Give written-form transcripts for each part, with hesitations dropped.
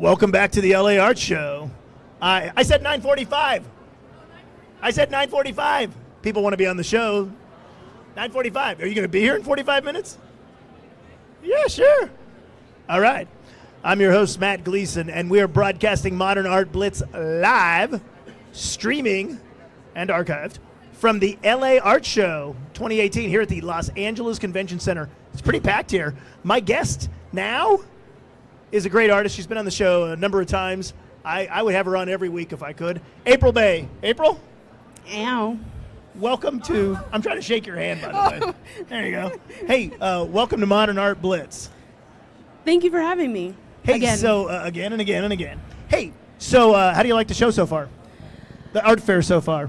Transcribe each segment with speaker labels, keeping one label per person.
Speaker 1: Welcome back to the LA Art Show. I said 9:45. I said 9:45. People want to be on the show. 9:45. Are you going to be here in 45 minutes? Yeah, sure. All right. I'm your host, Matt Gleason, and we are broadcasting Modern Art Blitz live, streaming, and archived from the LA Art Show 2018 here at the Los Angeles Convention Center. It's pretty packed here. My guest now is a great artist. She's been on the show a number of times. I would have her on every week if I could. April Bey. April?
Speaker 2: Ow.
Speaker 1: Welcome to, I'm trying to shake your hand, by the way. There you go. Hey, welcome to Modern Art Blitz.
Speaker 2: Thank you for having me.
Speaker 1: Hey,
Speaker 2: again.
Speaker 1: so again and again and again. Hey, so how do you like the show so far? The art fair so far?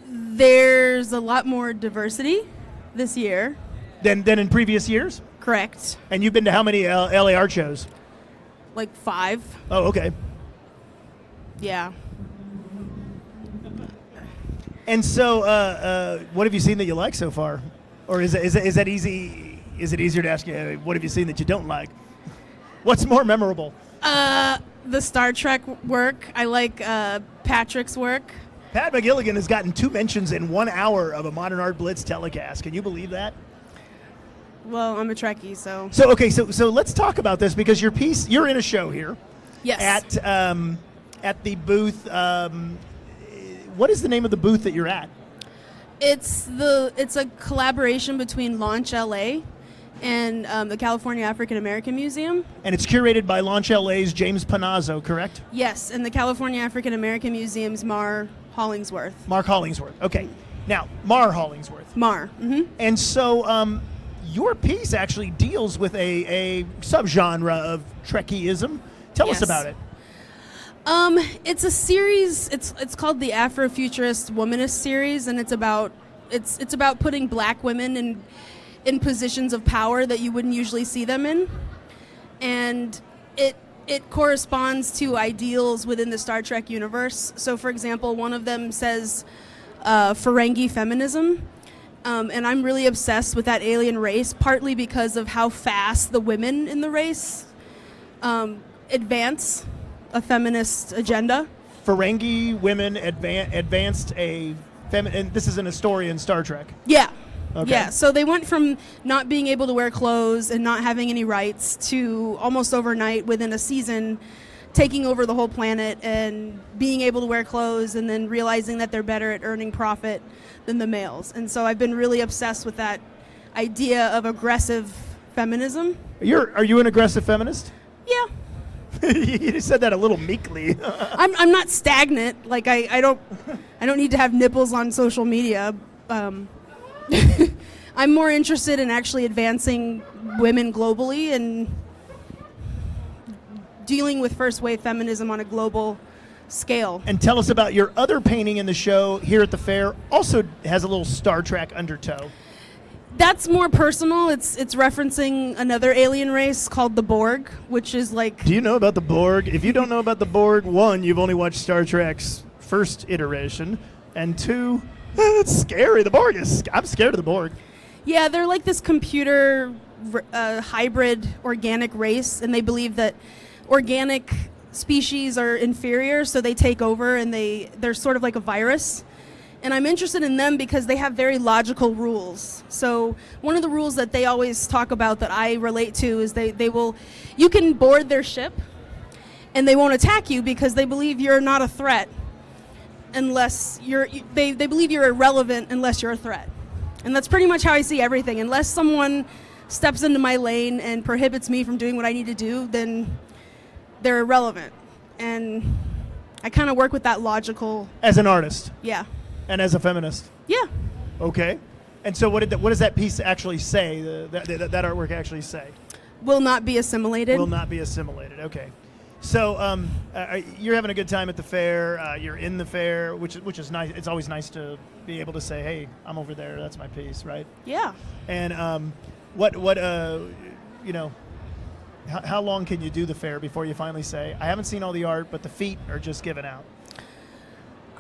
Speaker 2: There's a lot more diversity this year.
Speaker 1: Than in previous years?
Speaker 2: Correct.
Speaker 1: And you've been to how many LA art shows?
Speaker 2: Like 5.
Speaker 1: Oh, okay.
Speaker 2: Yeah.
Speaker 1: And so, what have you seen that you like so far? Or is that easy? Is it easier to ask you, what have you seen that you don't like? What's more memorable?
Speaker 2: The Star Trek work. I like Patrick's work.
Speaker 1: Pat McGilligan has gotten 2 mentions in 1 hour of a Modern Art Blitz telecast. Can you believe that?
Speaker 2: Well, I'm a Trekkie, so.
Speaker 1: So okay, so let's talk about this because your piece, you're in a show here.
Speaker 2: Yes.
Speaker 1: At the booth. What is the name of the booth that you're at?
Speaker 2: It's a collaboration between Launch LA and the California African American Museum.
Speaker 1: And it's curated by Launch LA's James Panazzo, correct?
Speaker 2: Yes, and the California African American Museum's Mar Hollingsworth.
Speaker 1: Mark Hollingsworth. Okay. Now, Mar Hollingsworth.
Speaker 2: Mar. Mm-hmm.
Speaker 1: And so your piece actually deals with a subgenre of Trekkieism. Tell us about it.
Speaker 2: It's a series. It's called the Afrofuturist Womanist series, and it's about putting black women in positions of power that you wouldn't usually see them in, and it corresponds to ideals within the Star Trek universe. So, for example, one of them says Ferengi feminism, and I'm really obsessed with that alien race, partly because of how fast the women in the race advance a feminist agenda.
Speaker 1: Ferengi women advanced and this is an story in Star Trek.
Speaker 2: Yeah.
Speaker 1: Okay.
Speaker 2: Yeah, so they went from not being able to wear clothes and not having any rights to almost overnight, within a season, taking over the whole planet and being able to wear clothes, and then realizing that they're better at earning profit than the males. And so I've been really obsessed with that idea of aggressive feminism.
Speaker 1: Are you an aggressive feminist?
Speaker 2: Yeah.
Speaker 1: You said that a little meekly.
Speaker 2: I'm not stagnant. Like I don't need to have nipples on social media. I'm more interested in actually advancing women globally and dealing with first wave feminism on a global scale.
Speaker 1: And tell us about your other painting in the show here at the fair. Also has a little Star Trek undertow.
Speaker 2: That's more personal. It's referencing another alien race called the Borg, which is like...
Speaker 1: Do you know about the Borg? If you don't know about the Borg, 1, you've only watched Star Trek's first iteration, and 2, it's scary. The Borg is... I'm scared of the Borg.
Speaker 2: Yeah, they're like this computer hybrid organic race, and they believe that organic species are inferior, so they take over, and they're sort of like a virus. And I'm interested in them because they have very logical rules. So one of the rules that they always talk about that I relate to is you can board their ship and they won't attack you because they believe you're not a threat unless they believe you're irrelevant unless you're a threat. And that's pretty much how I see everything. Unless someone steps into my lane and prohibits me from doing what I need to do, then they're irrelevant. And I kind of work with that logical...
Speaker 1: As an artist?
Speaker 2: Yeah.
Speaker 1: And as a feminist?
Speaker 2: Yeah.
Speaker 1: Okay. And so what does that piece actually say, that artwork actually say?
Speaker 2: Will not be assimilated.
Speaker 1: Will not be assimilated, okay. So you're having a good time at the fair. You're in the fair, which is nice. It's always nice to be able to say, hey, I'm over there. That's my piece, right?
Speaker 2: Yeah.
Speaker 1: And how long can you do the fair before you finally say, I haven't seen all the art, but the feet are just given out?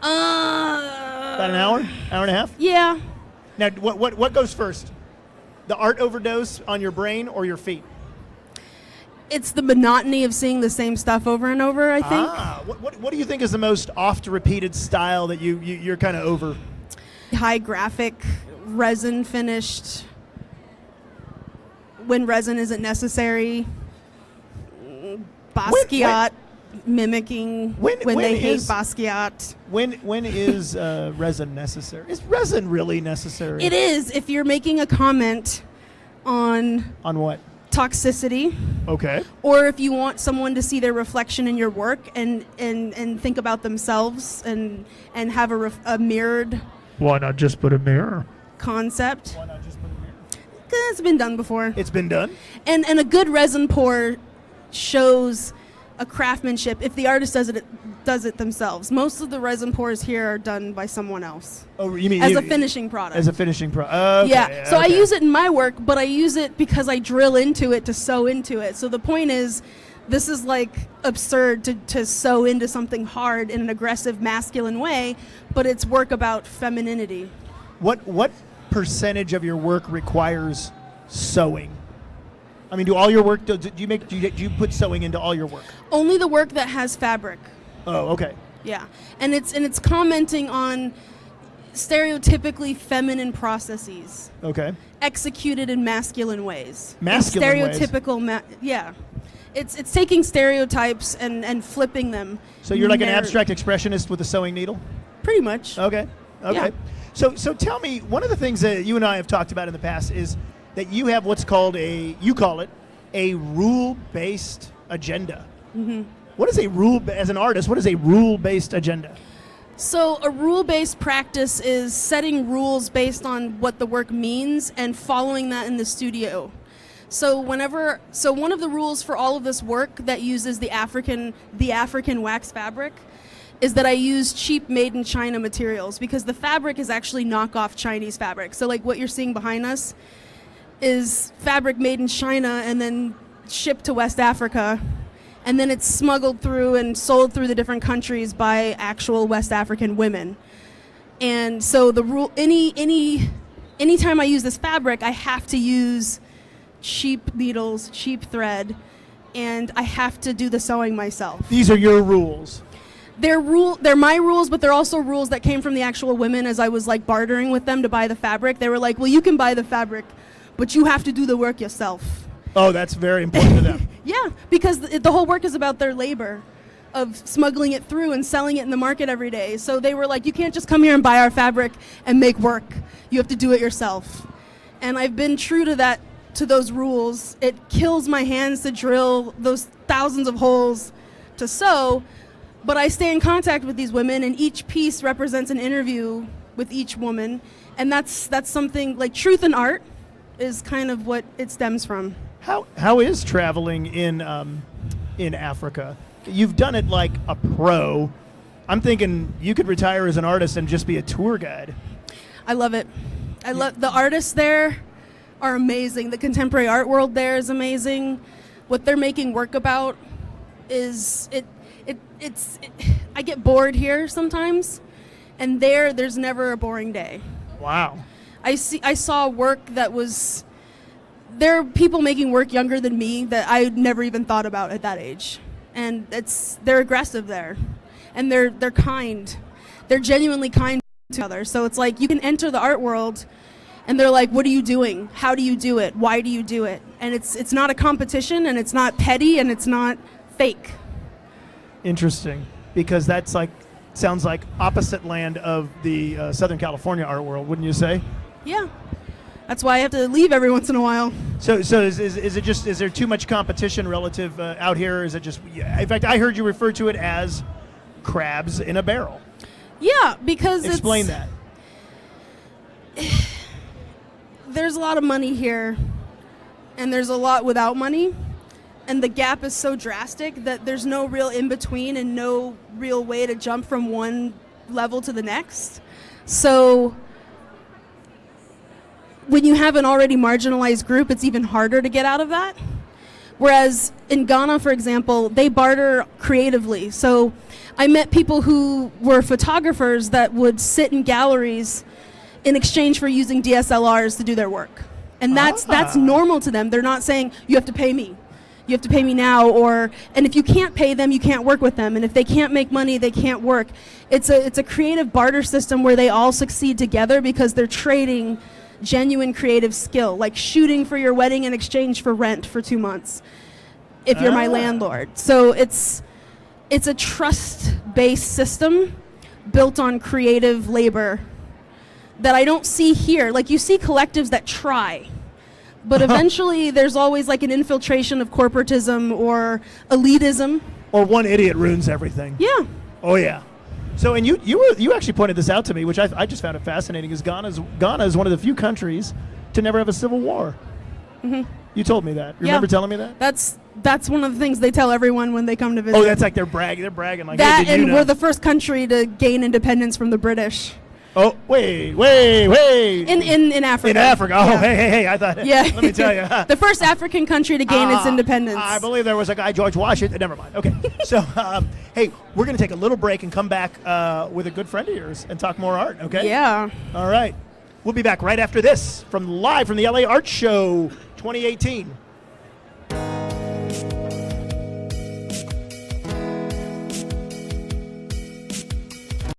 Speaker 1: About an hour? Hour and a half?
Speaker 2: Yeah.
Speaker 1: Now, what goes first? The art overdose on your brain or your feet?
Speaker 2: It's the monotony of seeing the same stuff over and over, I think.
Speaker 1: What do you think is the most oft-repeated style that you're kind of over?
Speaker 2: High graphic, resin finished, when resin isn't necessary. Basquiat mimicking when they hate Basquiat.
Speaker 1: When is resin necessary? Is resin really necessary?
Speaker 2: It is if you're making a comment on
Speaker 1: what?
Speaker 2: Toxicity.
Speaker 1: Okay.
Speaker 2: Or if you want someone to see their reflection in your work and think about themselves and have a mirrored.
Speaker 1: Why not just put a mirror?
Speaker 2: Concept.
Speaker 1: Why not just put a mirror?
Speaker 2: 'Cause it's been done before.
Speaker 1: It's been done?
Speaker 2: And a good resin pour shows a craftsmanship if the artist does it themselves. Most of the resin pours here are done by someone else.
Speaker 1: Oh, you mean
Speaker 2: as a finishing product?
Speaker 1: As a finishing product. Okay,
Speaker 2: yeah. So
Speaker 1: okay.
Speaker 2: I use it in my work, but I use it because I drill into it to sew into it. So the point is, this is like absurd to sew into something hard in an aggressive masculine way, but it's work about femininity.
Speaker 1: What percentage of your work requires sewing? I mean, do all your work, do you put sewing into all your work?
Speaker 2: Only the work that has fabric.
Speaker 1: Oh, okay.
Speaker 2: Yeah. And it's commenting on stereotypically feminine processes.
Speaker 1: Okay.
Speaker 2: Executed in masculine ways.
Speaker 1: Masculine ways?
Speaker 2: Stereotypical, yeah. It's taking stereotypes and flipping them.
Speaker 1: So you're like an abstract expressionist with a sewing needle?
Speaker 2: Pretty much.
Speaker 1: Okay.
Speaker 2: Yeah.
Speaker 1: So tell me, one of the things that you and I have talked about in the past is that you have what's called you call it a rule-based agenda.
Speaker 2: Mm-hmm.
Speaker 1: What is as an artist, what is a rule-based agenda?
Speaker 2: So a rule-based practice is setting rules based on what the work means and following that in the studio. So one of the rules for all of this work that uses the African wax fabric is that I use cheap made in China materials, because the fabric is actually knockoff Chinese fabric. So like what you're seeing behind us is fabric made in China and then shipped to West Africa, and then it's smuggled through and sold through the different countries by actual West African women. And so the rule, anytime I use this fabric, I have to use cheap needles, cheap thread, and I have to do the sewing myself.
Speaker 1: These are your rules.
Speaker 2: They're my rules, but they're also rules that came from the actual women as I was like bartering with them to buy the fabric. They were like, well, you can buy the fabric, but you have to do the work yourself.
Speaker 1: Oh, that's very important to them.
Speaker 2: Yeah, because the whole work is about their labor of smuggling it through and selling it in the market every day. So they were like, you can't just come here and buy our fabric and make work. You have to do it yourself. And I've been true to those rules. It kills my hands to drill those thousands of holes to sew, but I stay in contact with these women, and each piece represents an interview with each woman. And that's something like truth in art is kind of what it stems from.
Speaker 1: How is traveling in Africa? You've done it like a pro. I'm thinking you could retire as an artist and just be a tour guide.
Speaker 2: I love it. I love the artists there are amazing. The contemporary art world there is amazing. What they're making work about is I get bored here sometimes, and there's never a boring day.
Speaker 1: Wow.
Speaker 2: I saw work that was. There are people making work younger than me that I never even thought about at that age, and they're aggressive there, and they're kind, they're genuinely kind to others. So it's like you can enter the art world, and they're like, "What are you doing? How do you do it? Why do you do it?" And it's not a competition, and it's not petty, and it's not fake.
Speaker 1: Interesting, because that's sounds like opposite land of the Southern California art world, wouldn't you say?
Speaker 2: Yeah. That's why I have to leave every once in a while.
Speaker 1: So is there too much competition relative out here? Is it just, in fact, I heard you refer to it as crabs in a barrel.
Speaker 2: Yeah, because
Speaker 1: Explain that.
Speaker 2: There's a lot of money here, and there's a lot without money, and the gap is so drastic that there's no real in-between and no real way to jump from one level to the next. So when you have an already marginalized group, it's even harder to get out of that. Whereas in Ghana, for example, they barter creatively. So I met people who were photographers that would sit in galleries in exchange for using DSLRs to do their work. And that's normal to them. They're not saying, you have to pay me. You have to pay me now, and if you can't pay them, you can't work with them. And if they can't make money, they can't work. It's a creative barter system where they all succeed together because they're trading genuine creative skill, like shooting for your wedding in exchange for rent for 2 months, if you're my landlord. So it's a trust-based system built on creative labor that I don't see here. Like, you see collectives that try, but eventually there's always like an infiltration of corporatism or elitism.
Speaker 1: Or one idiot ruins everything.
Speaker 2: Yeah.
Speaker 1: Oh, yeah. So, and you actually pointed this out to me, which I just found it fascinating, is Ghana is one of the few countries to never have a civil war. Mm-hmm. You told me that. You remember telling me that?
Speaker 2: That's one of the things they tell everyone when they come to visit.
Speaker 1: Oh, that's like they're bragging. They're bragging like
Speaker 2: that,
Speaker 1: hey,
Speaker 2: and we're the first country to gain independence from the British.
Speaker 1: Oh, wait.
Speaker 2: In Africa.
Speaker 1: In Africa. Oh, yeah. Hey. I thought.
Speaker 2: Yeah.
Speaker 1: Let me tell you.
Speaker 2: The first African country to gain its independence.
Speaker 1: I believe there was a guy, George Washington. Never mind. Okay. So, hey, we're going to take a little break and come back with a good friend of yours and talk more art, okay?
Speaker 2: Yeah.
Speaker 1: All right. We'll be back right after this live from the LA Art Show 2018.